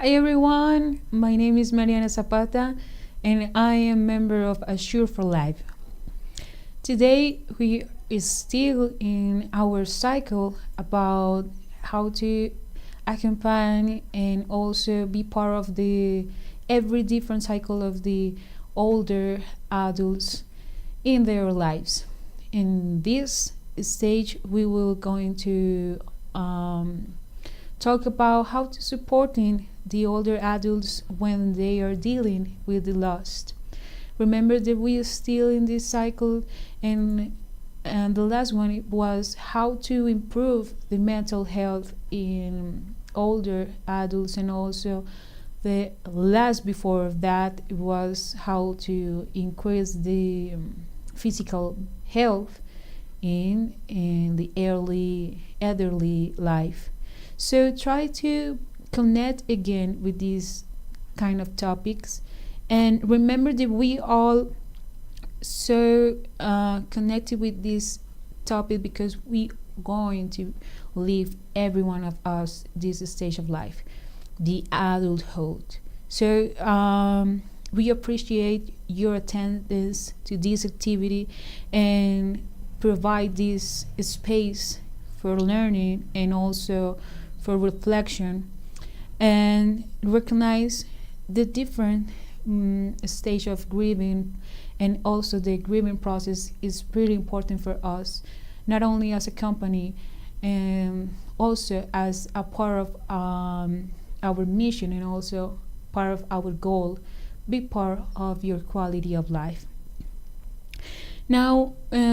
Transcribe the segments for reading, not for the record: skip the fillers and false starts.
Hi everyone, my name is Mariana Zapata and I am member of Assure for Life. Today we is still in our cycle about how to accompany and also be part of the every different cycle of the older adults in their lives. In this stage we will going to talk about how to supporting the older adults when they are dealing with the loss. Remember that we are still in this cycle, and the last one was how to improve the mental health in older adults, and also the last before that was how to increase the physical health in the early elderly life. So try to connect again with these kind of topics, and remember that we all so connected with this topic because we going to live, every one of us, this stage of life, the adulthood. So we appreciate your attendance to this activity and provide this space for learning and also for reflection, and recognize the different stage of grieving, and also the grieving process is pretty important for us, not only as a company and also as a part of our mission, and also part of our goal, be part of your quality of life. Now,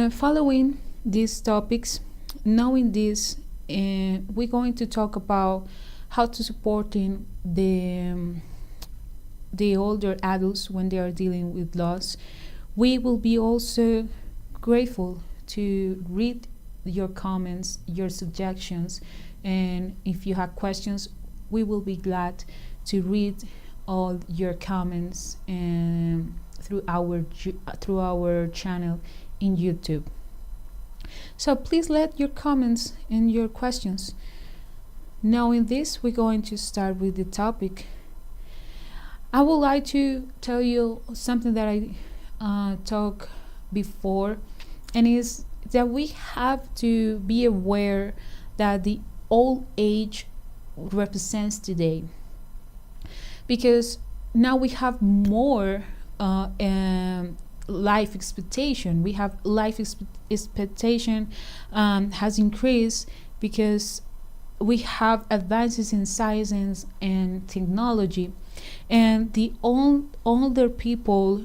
following these topics, knowing this, we're going to talk about how to supporting the older adults when they are dealing with loss. We will be also grateful to read your comments, your suggestions, and if you have questions, we will be glad to read all your comments through our channel in YouTube. So please let your comments and your questions. Knowing this, we're going to start with the topic. I would like to tell you something that I talked before, and is that we have to be aware that the old age represents today, because now we have more life expectation. We have life expectation has increased because we have advances in science and technology, and the older people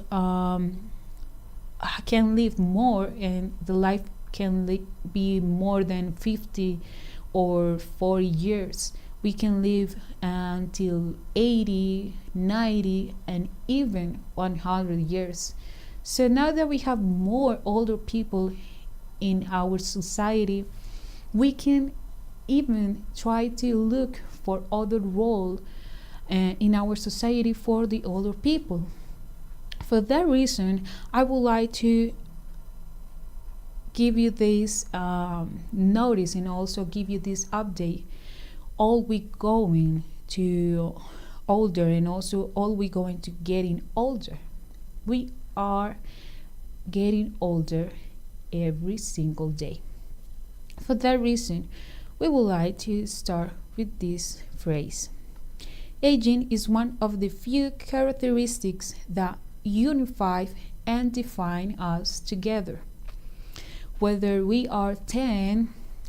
can live more, and the life can be more than 50 or 40 years. We can live until 80, 90, and even 100 years. So now that we have more older people in our society, we can even try to look for other role in our society for the older people. For that reason, I would like to give you this notice, and also give you this update. All we going to older, and also all we going to getting older. We are getting older every single day. For that reason, we would like to start with this phrase. Aging is one of the few characteristics that unify and define us together. Whether we are 10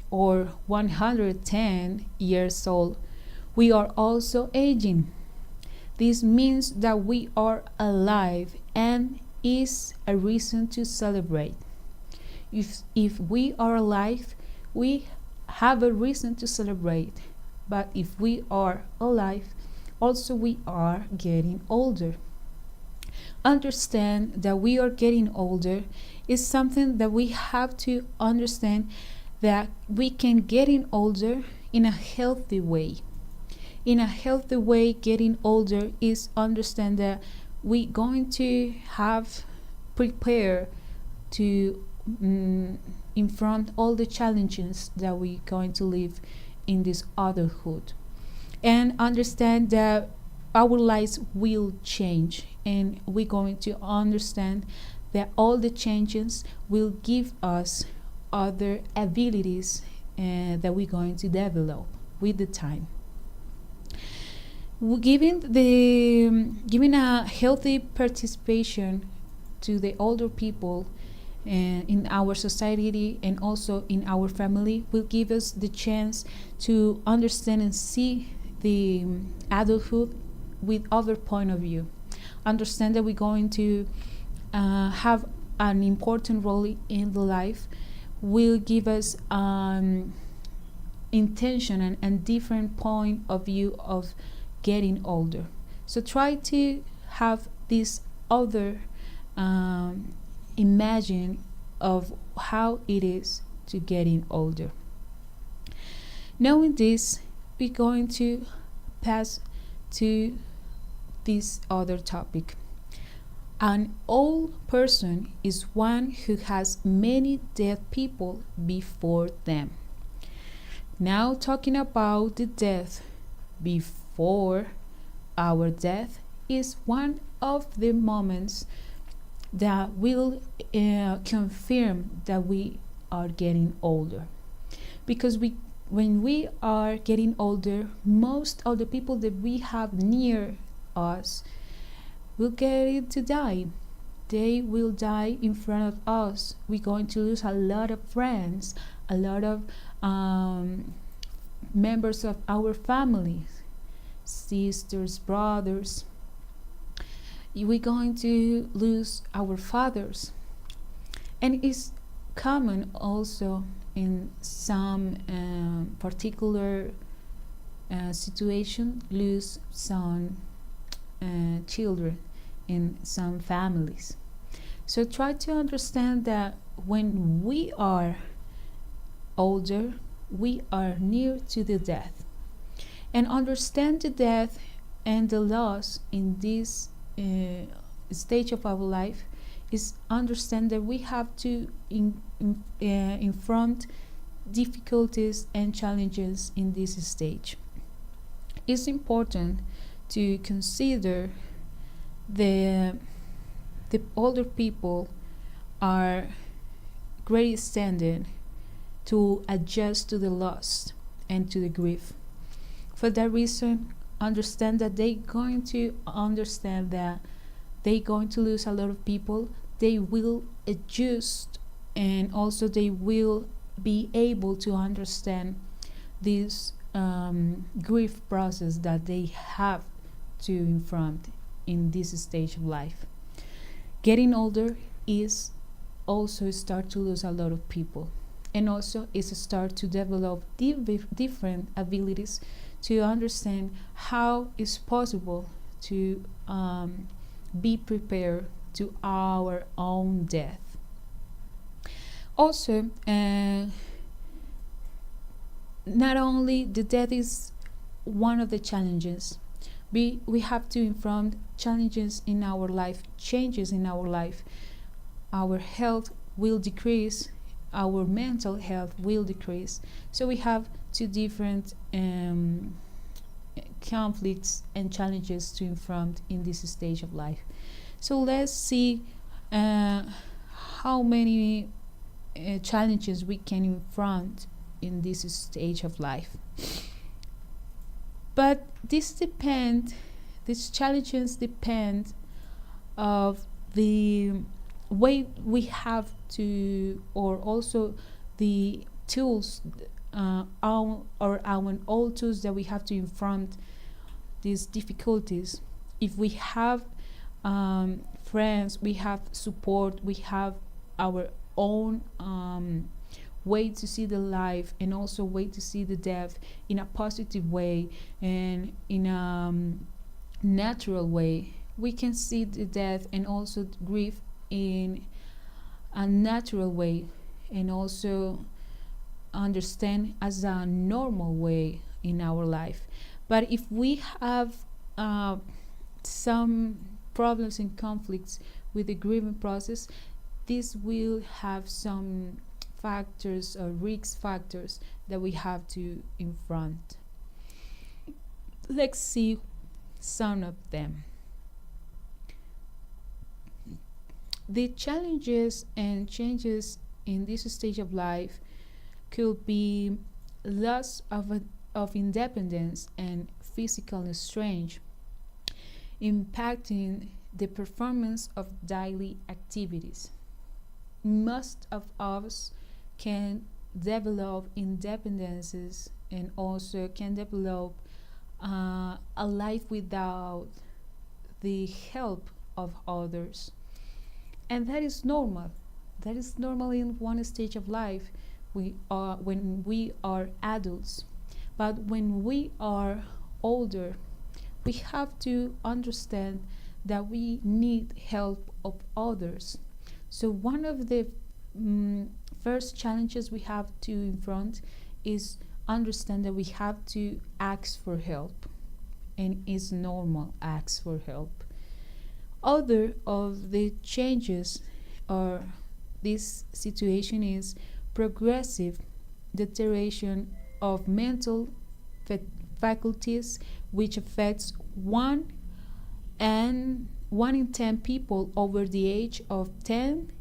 or 110 years old, we are also aging. This means that we are alive and is a reason to celebrate. If we are alive, we have a reason to celebrate. But if we are alive, also we are getting older. Understand that we are getting older is something that we have to understand, that we can getting older in a healthy way. In a healthy way, getting older is understand that we going to have prepare to in front all the challenges that we going to live in this adulthood, and understand that our lives will change, and we're going to understand that all the changes will give us other abilities that we're going to develop with the time. Giving a healthy participation to the older people in our society and also in our family will give us the chance to understand and see the adulthood with other point of view. Understand that we're going to have an important role in the life will give us intention and different point of view of getting older. So try to have this other imagine of how it is to getting older. Knowing this, we're going to pass to this other topic. An old person is one who has many dead people before them. Now, talking about the death before our death is one of the moments that will confirm that we are getting older, because when we are getting older, most of the people that we have near us will get to die. They will die in front of us. We're going to lose a lot of friends, a lot of members of our families, sisters, brothers. We're going to lose our fathers. And it's common also in some particular situation, lose some children in some families. So try to understand that when we are older, we are near to the death. And understand the death and the loss in this stage of our life is understand that we have to confront difficulties and challenges in this stage. It's important to consider the older people are great standing to adjust to the loss and to the grief. For that reason, understand that they're going to understand that they're going to lose a lot of people. They will adjust, and also they will be able to understand this grief process that they have to confront in this stage of life. Getting older is also start to lose a lot of people, and also is a start to develop different abilities to understand how it's possible to be prepared to our own death. Also, not only the death is one of the challenges, we have to confront challenges in our life, changes in our life. Our health will decrease, our mental health will decrease. So we have two different conflicts and challenges to confront in this stage of life. So let's see how many challenges we can confront in this stage of life. But these challenges depend of the way we have to, or also the tools, our old tools that we have to confront these difficulties. If we have friends, we have support, we have our own way to see the life, and also way to see the death in a positive way and in a natural way. We can see the death and also grief in a natural way, and also understand as a normal way in our life. But if we have some problems and conflicts with the grieving process, this will have some factors or risk factors that we have to confront. Let's see some of them. The challenges and changes in this stage of life could be loss of independence and physical strength, impacting the performance of daily activities. Most of us can develop independences and also can develop a life without the help of others. And that is normal. That is normal in one stage of life. We are when we are adults. But when we are older, we have to understand that we need help of others. So one of the first challenges we have to in front is understand that we have to ask for help, and it's normal ask for help. Other of the changes or this situation is progressive deterioration of mental faculties, which affects 1 in 10 people over the age of 10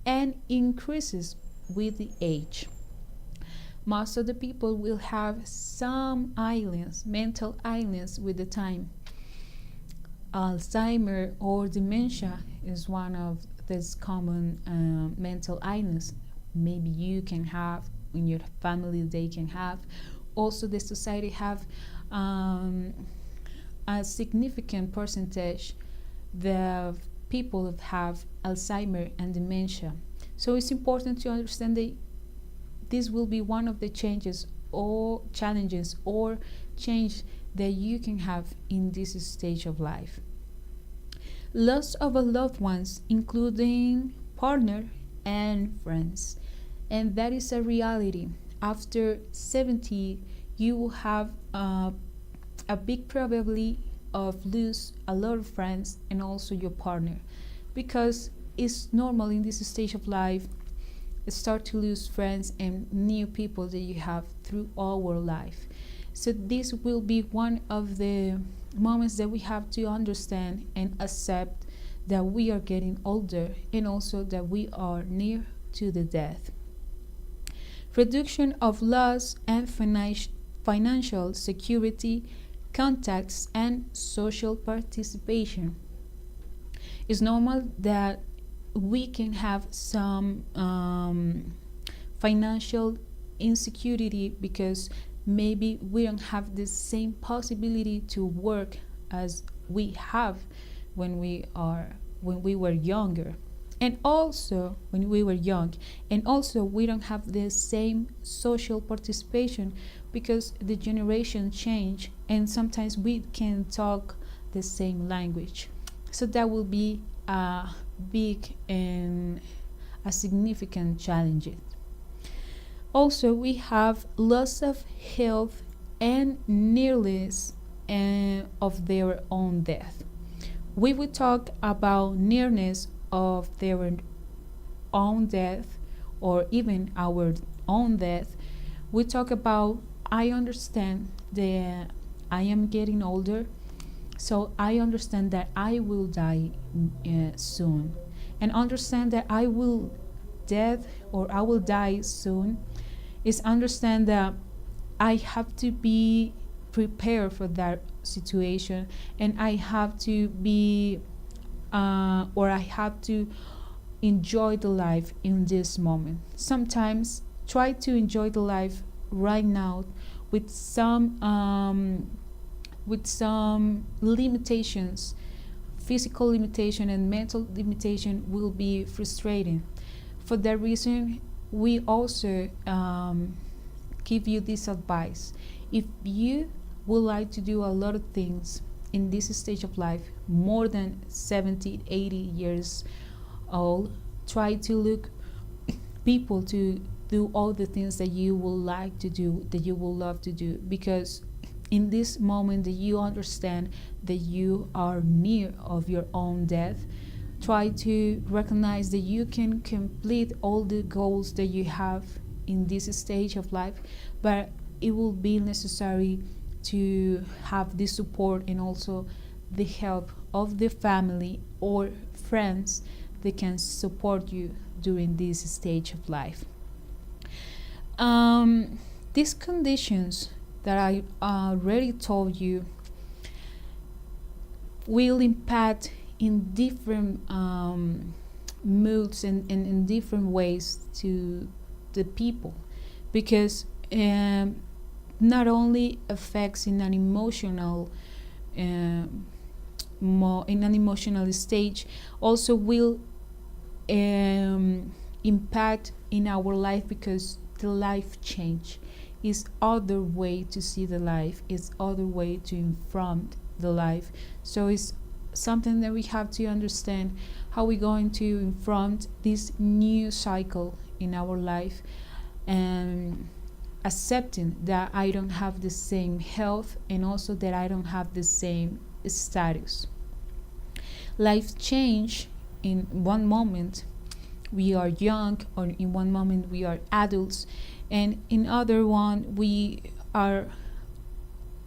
and increases with the age. Most of the people will have some illness, mental illness with the time. Alzheimer or dementia is one of these common mental illness. Maybe you can have in your family, they can have. Also, the society have a significant percentage the people have Alzheimer and dementia. So it's important to understand that this will be one of the changes or challenges or change that you can have in this stage of life. Loss of a loved ones, including partner and friends, and that is a reality. After 70, you will have a big probability of lose a lot of friends and also your partner, because it's normal in this stage of life start to lose friends and new people that you have through our life. So this will be one of the moments that we have to understand and accept that we are getting older and also that we are near to the death. Reduction of loss and financial security, contacts, and social participation. It's normal that we can have some financial insecurity because maybe we don't have the same possibility to work as we have when we were younger, and also when we were young, and also we don't have the same social participation because the generation change and sometimes we can talk the same language. So that will be a big and a significant challenge. Also, we have loss of health and nearness of their own death. We will talk about nearness of their own death or even our own death. We talk about I understand that I am getting older, so I understand that I will die soon, and understand that I will death or I will die soon is understand that I have to be prepared for that situation, and I have to be or I have to enjoy the life in this moment. Sometimes try to enjoy the life right now with some limitations. Physical limitation and mental limitation will be frustrating. For that reason, we also give you this advice. If you would like to do a lot of things in this stage of life, more than 70, 80 years old, try to look people to do all the things that you would like to do, that you would love to do, because in this moment that you understand that you are near of your own death, try to recognize that you can complete all the goals that you have in this stage of life, but it will be necessary to have the support and also the help of the family or friends that can support you during this stage of life. These conditions that I already told you will impact in different moods and in different ways to the people, because not only affects in an emotional in an emotional stage, also will impact in our life, because the life change is other way to see the life, is other way to inform the life. So it's something that we have to understand how we're going to inform this new cycle in our life, and accepting that I don't have the same health and also that I don't have the same status. Life change. In one moment we are young, or in one moment we are adults, and in other one we are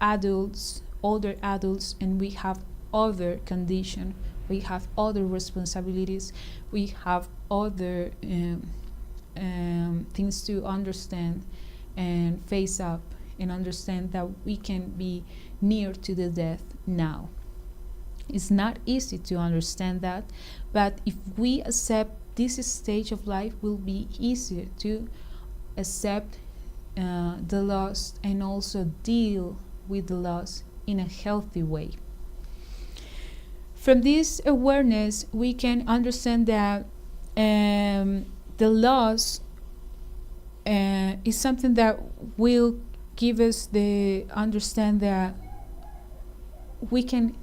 adults, older adults, and we have other condition, we have other responsibilities, we have other things to understand and face up, and understand that we can be near to the death now. It's not easy to understand that, but if we accept this stage of life, will be easier to accept the loss and also deal with the loss in a healthy way. From this awareness, we can understand that the loss is something that will give us the understand that we can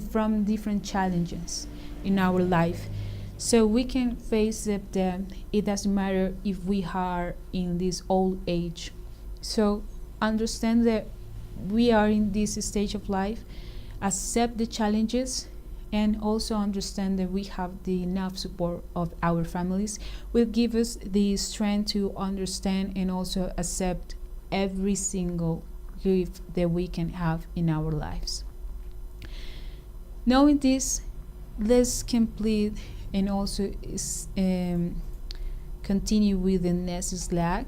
from different challenges in our life, so we can face them. It doesn't matter if we are in this old age. So understand that we are in this stage of life, accept the challenges, and also understand that we have the enough support of our families will give us the strength to understand and also accept every single gift that we can have in our lives. Knowing this, let's complete and also continue with the next slide.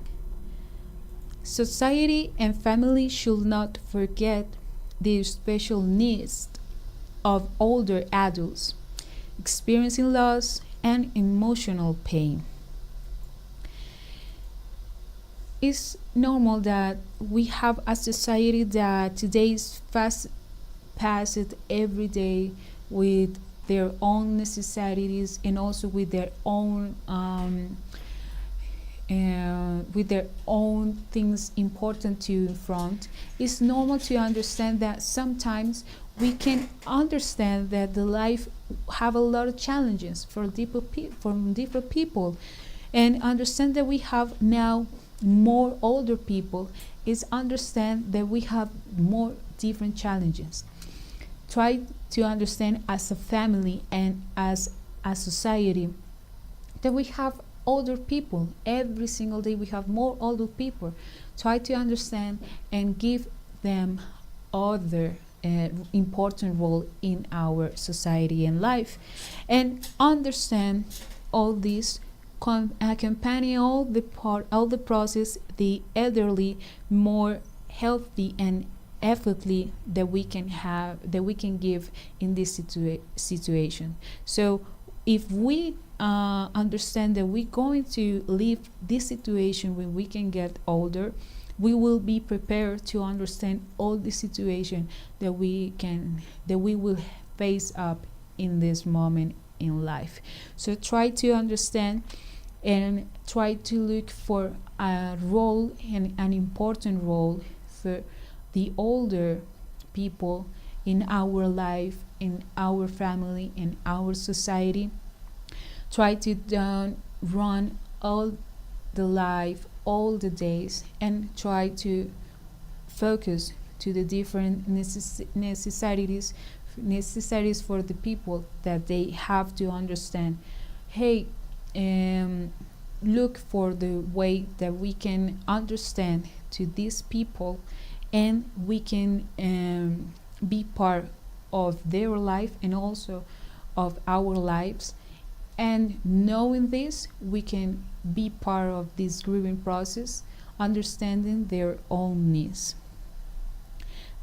Society and family should not forget the special needs of older adults experiencing loss and emotional pain. It's normal that we have a society that today is fast paced every day with their own necessities and also with their own things important to front. It's normal to understand that sometimes we can understand that the life have a lot of challenges from different people, and understand that we have now more older people is understand that we have more different challenges. Try to understand as a family and as a society that we have older people. Every single day we have more older people. Try to understand and give them other important role in our society and life, and understand all this, accompany all the process, the elderly more healthy and effortly that we can have, that we can give in this situation. So if we understand that we're going to leave this situation when we can get older, we will be prepared to understand all the situation that we will face up in this moment in life. So try to understand and try to look for a role, and an important role for the older people in our life, in our family, in our society. Try to don't run all the life, all the days, and try to focus to the different necessities for the people, that they have to understand. Hey, look for the way that we can understand to these people and we can be part of their life and also of our lives. And knowing this, we can be part of this grieving process, understanding their own needs.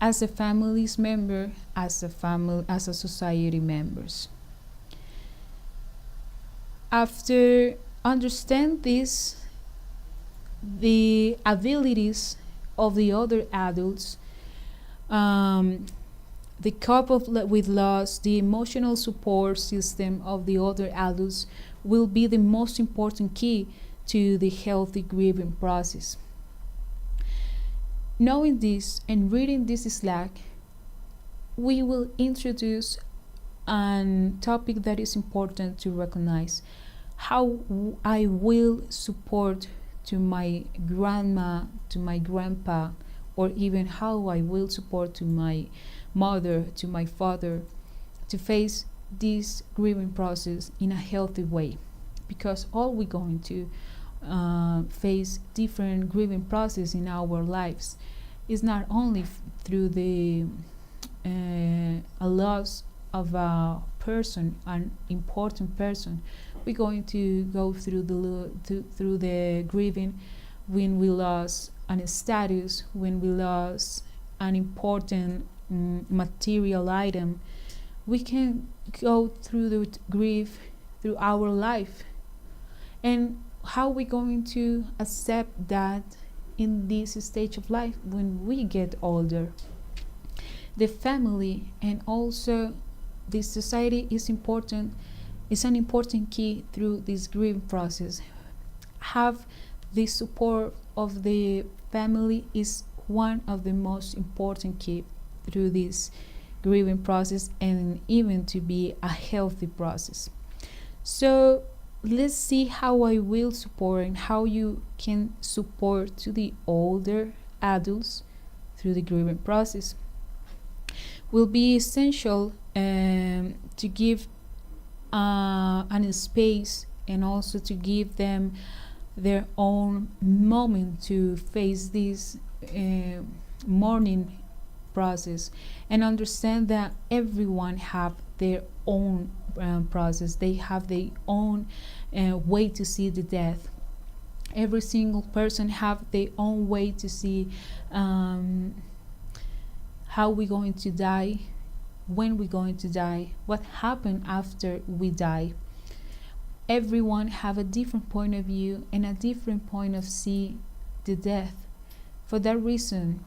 As a family's member, as a society members. After understand this, the abilities of the other adults, um, the cope with loss, the emotional support system of the other adults will be the most important key to the healthy grieving process. Knowing this and reading this Slack, we will introduce a topic that is important to recognize: how I will support to my grandma, to my grandpa, or even how I will support to my mother, to my father, to face this grieving process in a healthy way. Because all we're going to face different grieving process in our lives is not only through the a loss of a person, an important person. We're going to go through through the grieving when we lost an status, when we lost an important material item. We can go through the grief through our life. And how we going to accept that in this stage of life when we get older? The family and also the society is important, is an important key through this grieving process. Have the support of the family is one of the most important key through this grieving process, and even to be a healthy process. So let's see how I will support and how you can support to the older adults through the grieving process. Will be essential to give an space, and also to give them their own moment to face this mourning process, and understand that everyone have their own process. They have their own way to see the death. Every single person have their own way to see how we're going to die, when we're going to die, what happened after we die. Everyone have a different point of view and a different point of see the death. For that reason,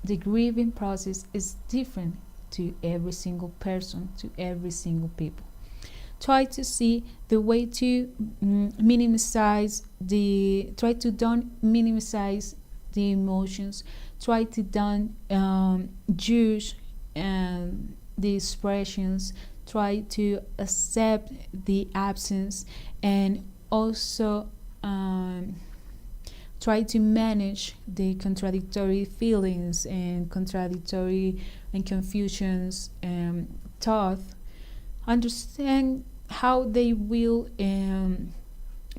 the grieving process is different to every single person, to every single people. Try to see the way to try to don't minimize the emotions. Try to don't judge the expressions. Try to accept the absence, and also try to manage the contradictory feelings and contradictory and confusions thought. Understand how they will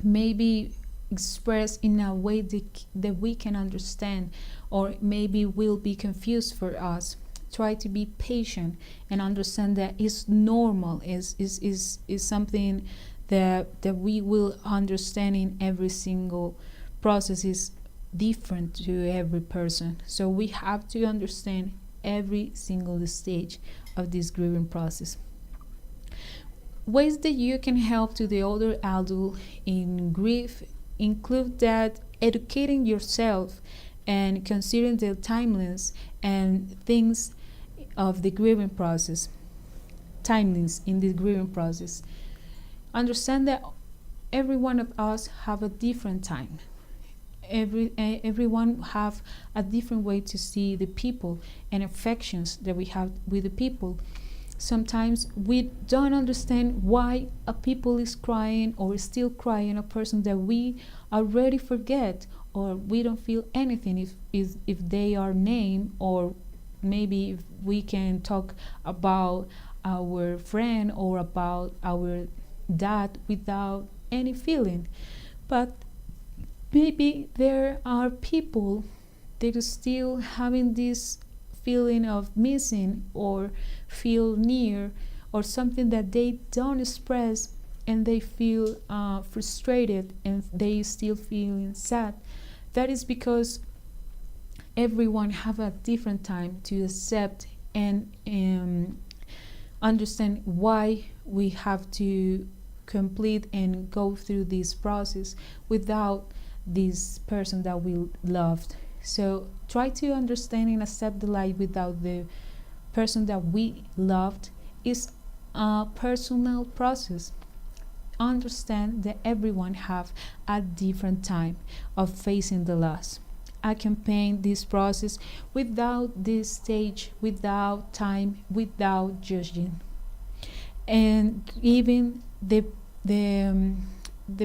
maybe express in a way that we can understand, or maybe will be confused for us. Try to be patient and understand that it's normal, is something that we will understand in every single process, is different to every person. So we have to understand every single stage of this grieving process. Ways that you can help to the older adult in grief include that educating yourself and considering the timelines and things of the grieving process, timelines in the grieving process. Understand that every one of us have a different time. Everyone have a different way to see the people and affections that we have with the people. Sometimes we don't understand why a people is crying or is still crying, a person that we already forget, or we don't feel anything if they are named, or maybe if we can talk about our friend or about our dad without any feeling. But maybe there are people they're still having this feeling of missing or feel near, or something that they don't express, and they feel frustrated, and they still feeling sad. That is because everyone have a different time to accept and understand why we have to complete and go through this process without this person that we loved. So try to understand and accept the life without the person that we loved is a personal process. Understand that everyone have a different time of facing the loss. I can paint this process without this stage, without time, without judging, and giving the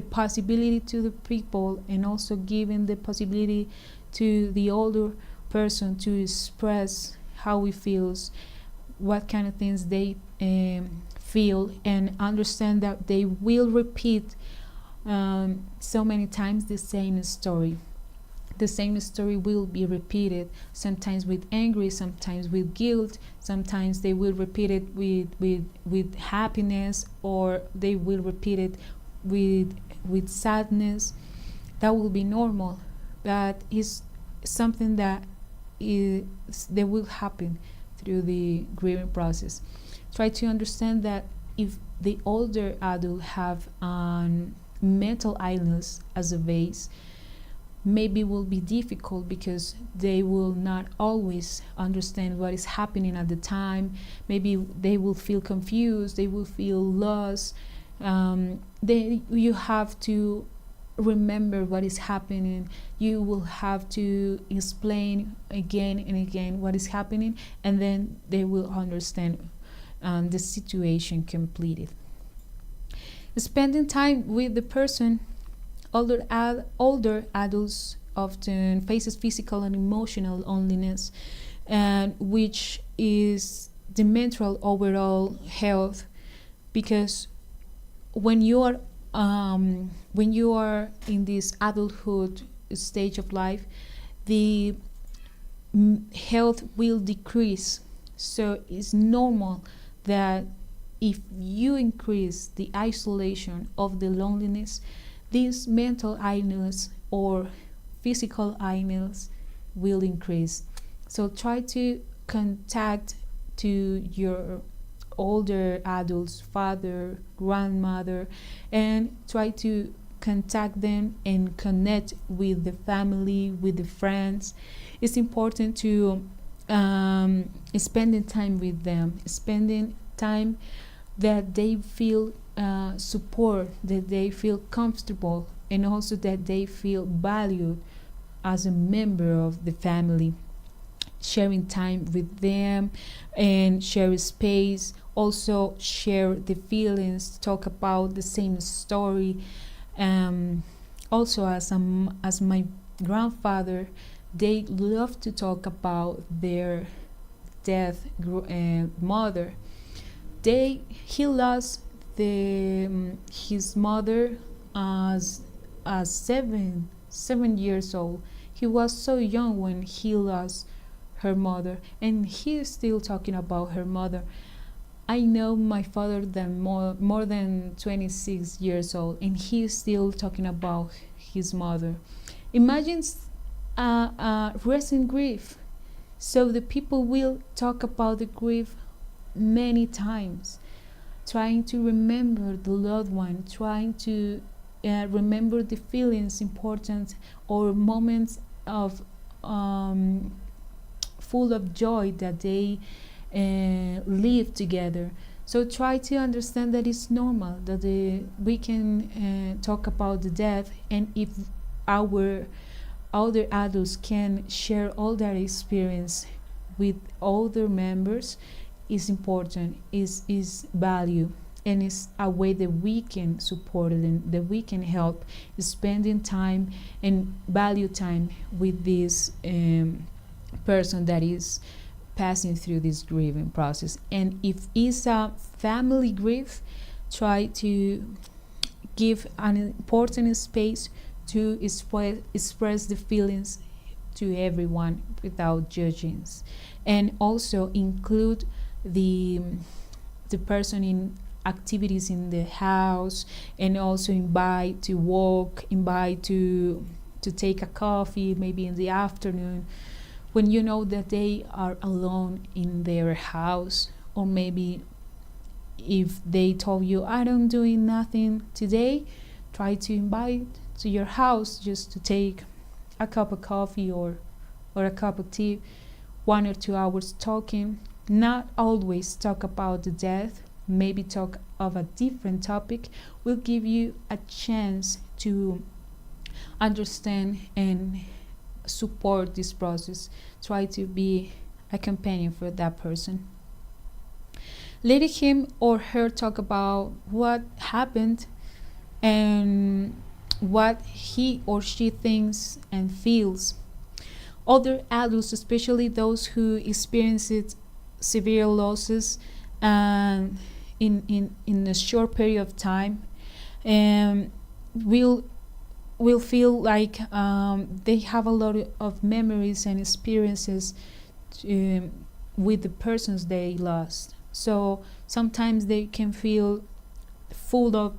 possibility to the people, and also giving the possibility to the older person to express how he feels, what kind of things they feel, and understand that they will repeat so many times the same story. The same story will be repeated, sometimes with anger, sometimes with guilt, sometimes they will repeat it with happiness, or they will repeat it with sadness. That will be normal, but it's something that will happen through the grieving process. Try to understand that if the older adult have mental illness as a base, maybe will be difficult because they will not always understand what is happening at the time. Maybe they will feel confused, they will feel lost. You have to remember what is happening. You will have to explain again and again what is happening, and then they will understand the situation completed. Spending time with the person. Older adults often faces physical and emotional loneliness, and which is the mental overall health, because when you are in this adulthood stage of life, the health will decrease. So it's normal that if you increase the isolation of the loneliness, this mental illness or physical illness will increase. So try to contact to your older adults, father, grandmother, and try to contact them and connect with the family, with the friends. It's important to spending time with them, spending time that they feel support, that they feel comfortable, and also that they feel valued as a member of the family. Sharing time with them and share space, also share the feelings, talk about the same story. Also, as my grandfather, they love to talk about their death mother. He lost his mother as 7 years old. He was so young when he lost her mother, and he is still talking about her mother. I know my father than more than 26 years old, and he is still talking about his mother. Imagine recent grief. So the people will talk about the grief many times, trying to remember the loved one, trying to remember the feelings important, or moments of full of joy that they live together. So try to understand that it's normal, that we can talk about the death, and if our other adults can share all that experience with other members, is important, is value, and it's a way that we can support it and that we can help spending time and value time with this person that is passing through this grieving process. And if it's a family grief, try to give an important space to express the feelings to everyone without judging, and also include the the person in activities in the house, and also invite to walk, invite to take a coffee maybe in the afternoon, when you know that they are alone in their house. Or maybe if they told you, I don't doing nothing today, try to invite to your house just to take a cup of coffee or a cup of tea, 1 or 2 hours talking. Not always talk about the death, maybe talk of a different topic, will give you a chance to understand and support this process. Try to be a companion for that person. Let him or her talk about what happened and what he or she thinks and feels. Other adults, especially those who experienced severe losses and in a short period of time, um, will will feel like they have a lot of memories and experiences um, with the persons they lost. So sometimes they can feel full of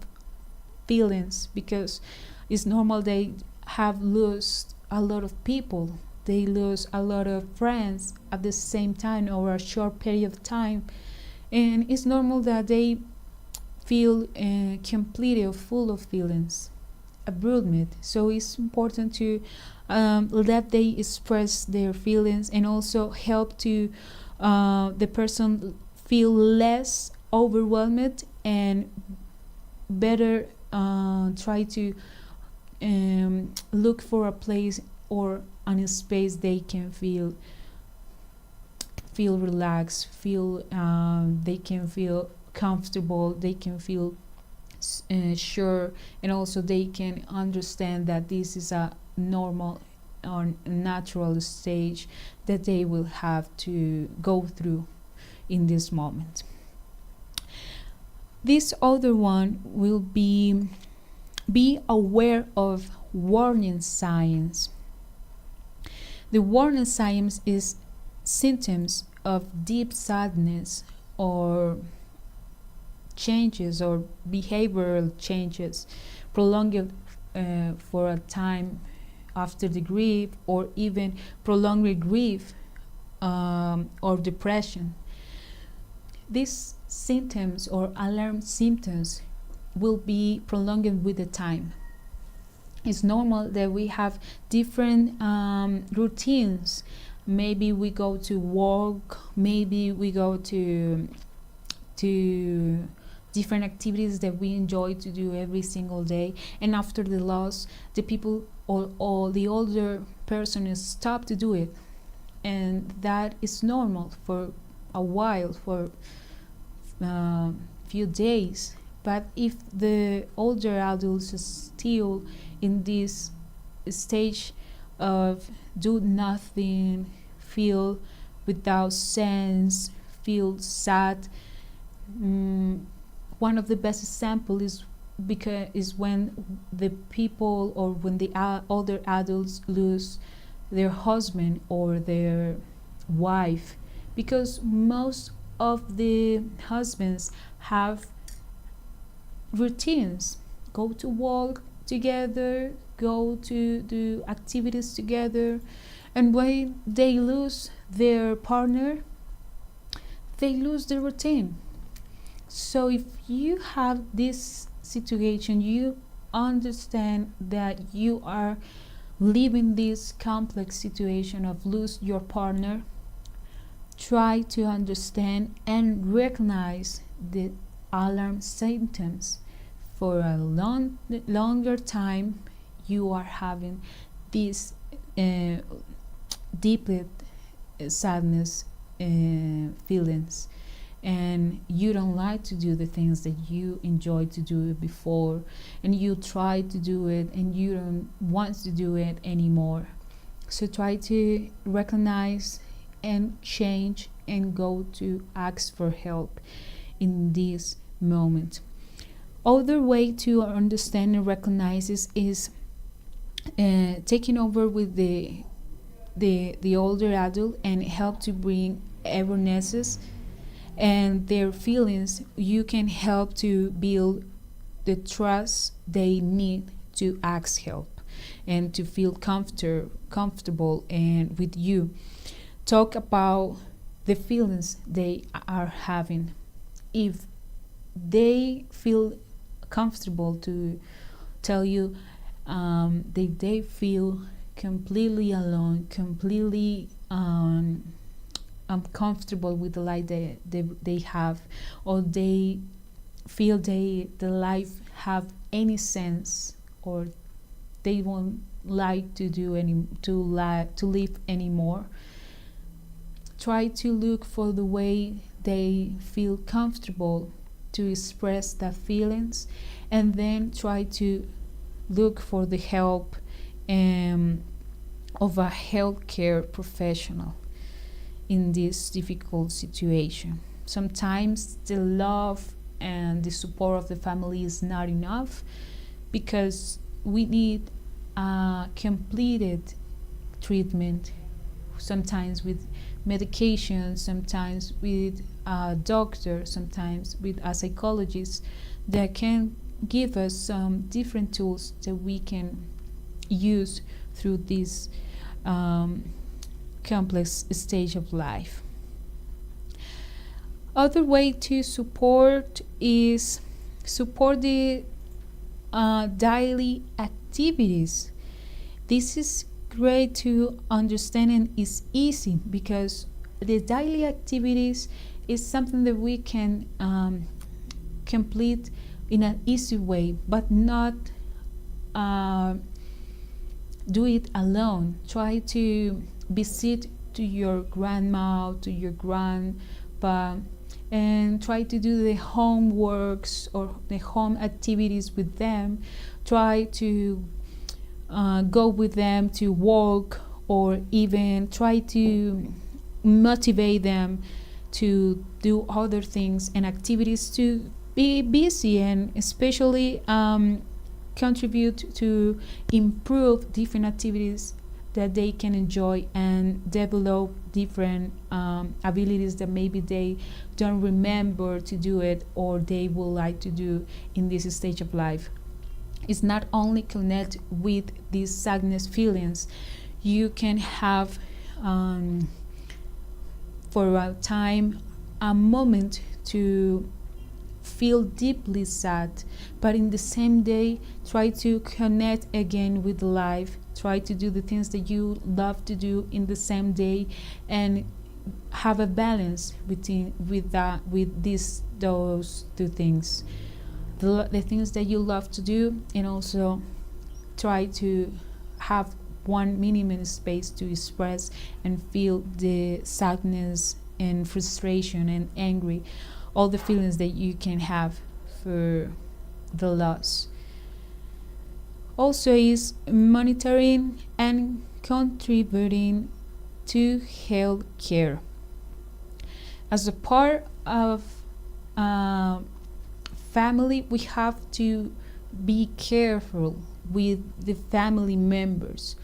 feelings, because it's normal they have lost a lot of people, they lose a lot of friends at the same time or a short period of time, and it's normal that they feel completely full of feelings, abrupt. So it's important to let they express their feelings, and also help to the person feel less overwhelmed, and better try to look for a place or a space they can feel relaxed, feel they can feel comfortable, they can feel sure, and also they can understand that this is a normal or natural stage that they will have to go through in this moment. This other one will be aware of warning signs. The warning signs is symptoms of deep sadness or changes or behavioral changes prolonged for a time after the grief, or even prolonged grief or depression. These symptoms or alarm symptoms will be prolonged with the time. It's normal that we have different routines. Maybe we go to work, maybe we go to different activities that we enjoy to do every single day, and after the loss, the people or the older person is stopped to do it, and that is normal for a while, for few days. But if the older adults is still in this stage of do nothing, feel without sense, feel sad, one of the best examples is when the people or when the older adults lose their husband or their wife, because most of the husbands have routines, go to work together, go to do activities together, and when they lose their partner, they lose the routine. So if you have this situation, you understand that you are living this complex situation of lose your partner, try to understand and recognize the alarm symptoms. For a longer time, you are having this deep sadness feelings, and you don't like to do the things that you enjoyed to do before, and you try to do it and you don't want to do it anymore. So try to recognize and change and go to ask for help in this moment. Other way to understand and recognize this is taking over with the the older adult and help to bring awarenesses and their feelings. You can help to build the trust they need to ask help and to feel comfortable and with you. Talk about the feelings they are having. If they feel comfortable to tell you, they feel completely alone, completely uncomfortable with the life they have, or they feel the life have any sense, or they won't like to do any to live anymore. Try to look for the way they feel comfortable to express their feelings, and then try to look for the help of a healthcare professional in this difficult situation. Sometimes the love and the support of the family is not enough, because we need a completed treatment, sometimes with medication, sometimes with a doctor, sometimes with a psychologist that can give us some different tools that we can use through this complex stage of life. Other way to support is support the daily activities. This is great to understand and is easy, because the daily activities is something that we can complete in an easy way, but not do it alone. Try to visit to your grandma, to your grandpa, and try to do the homeworks or the home activities with them. Try to go with them to walk, or even try to motivate them to do other things and activities, to be busy, and especially contribute to improve different activities that they can enjoy and develop different abilities that maybe they don't remember to do it, or they would like to do in this stage of life. It's not only connect with these sadness feelings. You can have for a time a moment to feel deeply sad, but in the same day try to connect again with life. Try to do the things that you love to do in the same day, and have a balance with those two things, the things that you love to do, and also try to have one minimum space to express and feel the sadness and frustration and angry, all the feelings that you can have for the loss. Also is monitoring and contributing to health care. As a part of family, we have to be careful with the family members.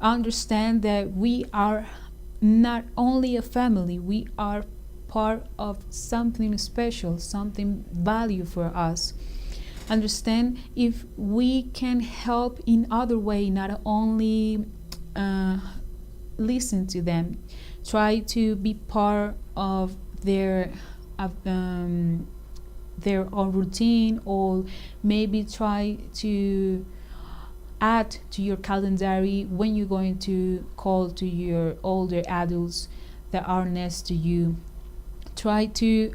Understand that we are not only a family, we are part of something special, something value for us. Understand, if we can help in other way, not only listen to them, try to be part of their own routine, or maybe try to add to your calendar when you're going to call to your older adults that are next to you. Try to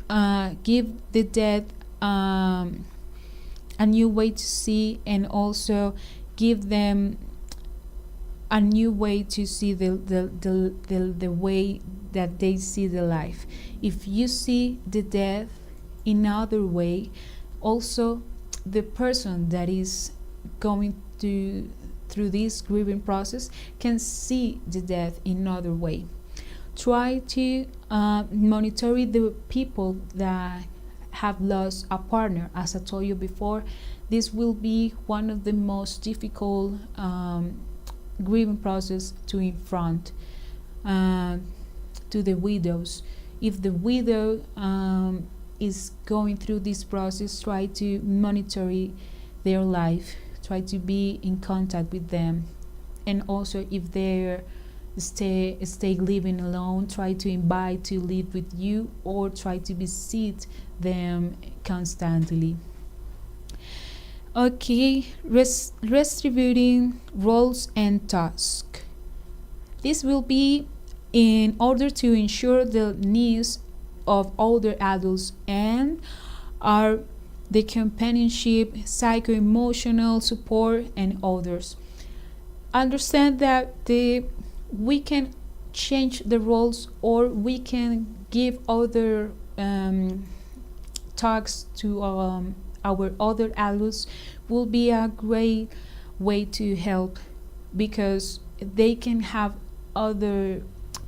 give the dead a new way to see, and also give them a new way to see the way that they see the life. If you see the death in other way, also the person that is going through this grieving process can see the death in other way. Try to monitor the people that have lost a partner. As I told you before, this will be one of the most difficult grieving process to in front uh, to the widows. If the widow is going through this process, try to monitor their life, try to be in contact with them, and also if they're stay living alone, try to invite to live with you or try to visit them constantly. Okay, distributing roles and tasks. This will be in order to ensure the needs of older adults and are the companionship, psycho-emotional support, and others. Understand that we can change the roles or we can give other talks to our other adults will be a great way to help because they can have other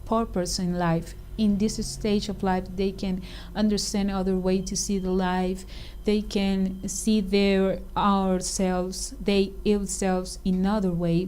purpose in life. In this stage of life, they can understand other way to see the life. They can see their ourselves, they ill selves in another way.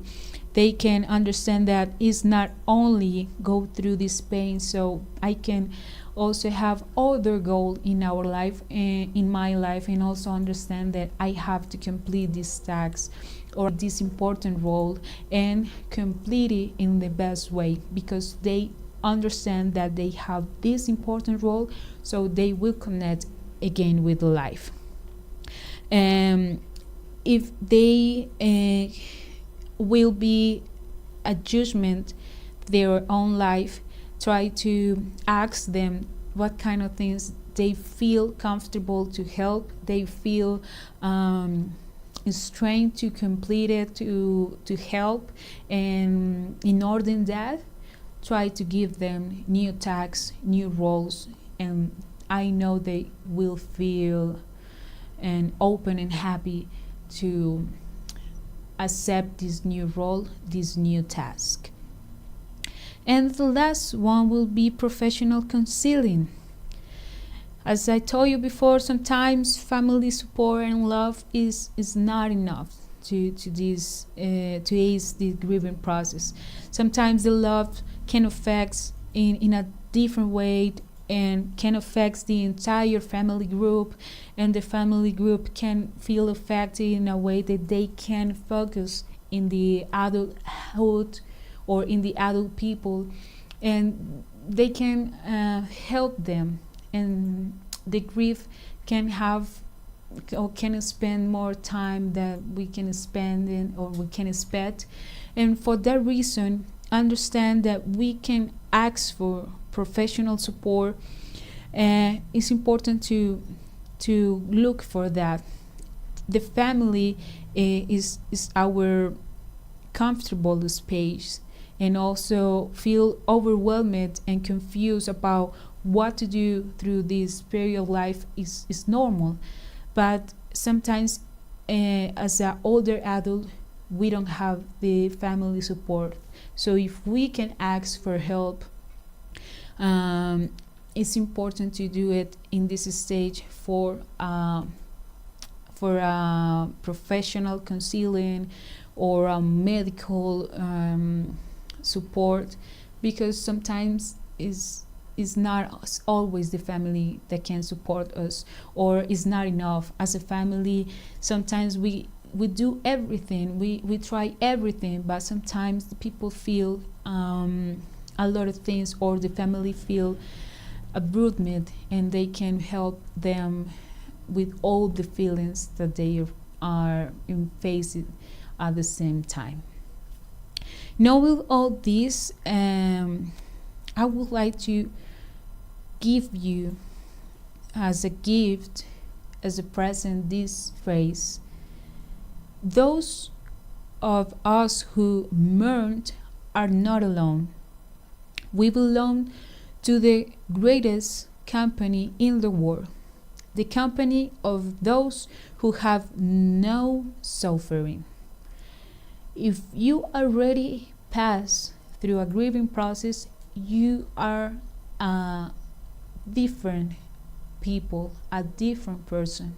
They can understand that it's not only go through this pain, so I can also have other goal in our life and in my life, and also understand that I have to complete this task or this important role and complete it in the best way because they understand that they have this important role, so they will connect again with life. If they will be a judgment their own life, try to ask them what kind of things they feel comfortable to help, they feel strength to complete it, to help, and in order than that, try to give them new tasks, new roles, and I know they will feel and open and happy to accept this new role, this new task. And the last one will be professional counseling. As I told you before, sometimes family support and love is not enough to ease the grieving process. Sometimes the love can affect in a different way and can affect the entire family group, and the family group can feel affected in a way that they can focus in the adulthood or in the adult people, and they can help them, and the grief can have or can spend more time that we can spend in or we can expect. And for that reason, understand that we can ask for professional support. It's important to look for that. The family is our comfortable space, and also feel overwhelmed and confused about what to do through this period of life is normal. But sometimes as an older adult, we don't have the family support. So if we can ask for help, it's important to do it in this stage for professional counseling or a medical support, because sometimes is not always the family that can support us, or is not enough. As a family, sometimes we do everything, we try everything, but sometimes the people feel a lot of things, or the family feel abandoned, and they can help them with all the feelings that they are facing at the same time. Knowing all this, I would like to give you as a gift, as a present, this phrase: those of us who mourned are not alone. We belong to the greatest company in the world, the company of those who have no suffering. If you already pass through a grieving process, you are a different people, a different person.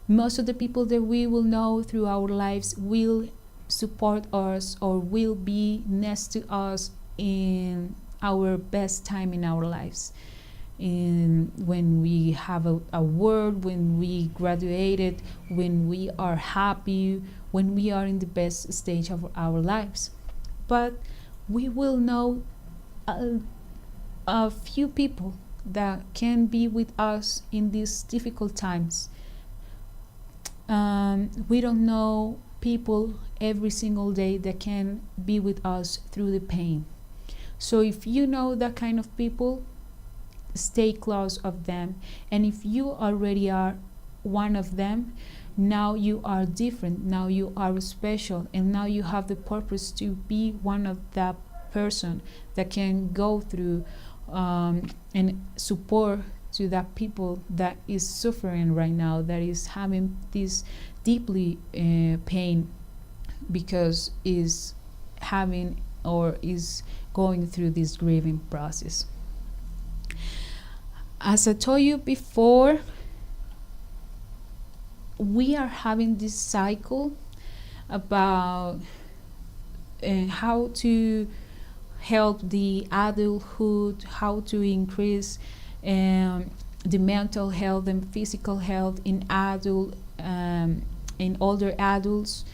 Most of the people that we will know through our lives will support us or will be next to us in our best time in our lives. In when we have a word, when we graduated, when we are happy, when we are in the best stage of our lives. But we will know a, a few people that can be with us in these difficult times. We don't know people every single day that can be with us through the pain. So if you know that kind of people, stay close of them. And if you already are one of them, now you are different, now you are special, and now you have the purpose to be one of that person that can go through and support to that people that is suffering right now, that is having this deeply pain because is having or is going through this grieving process. As I told you before, we are having this cycle about how to help the adulthood, how to increase the mental health and physical health in in older adults.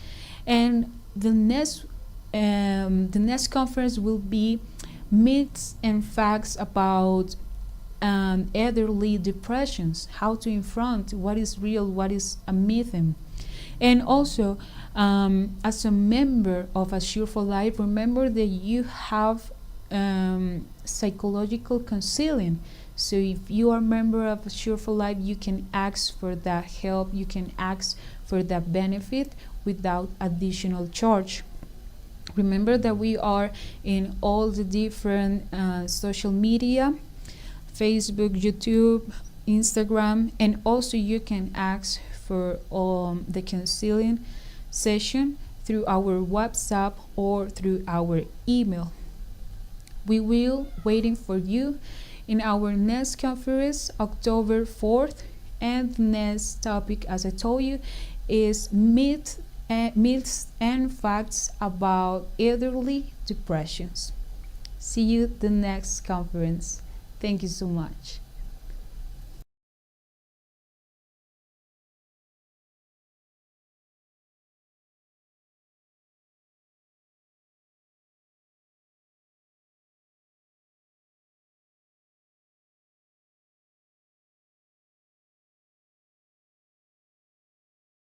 And the next conference will be myths and facts about elderly depressions, how to confront what is real, what is a myth. And also, as a member of Assure for Life, remember that you have psychological counseling. So if you are a member of Assure for Life, you can ask for that help, you can ask for that benefit without additional charge. Remember that we are in all the different social media, Facebook, YouTube, Instagram, and also you can ask for the counseling session through our WhatsApp or through our email. We will waiting for you in our next conference, October 4th, and the next topic, as I told you, is myths and facts about elderly depressions. See you the next conference. Thank you so much.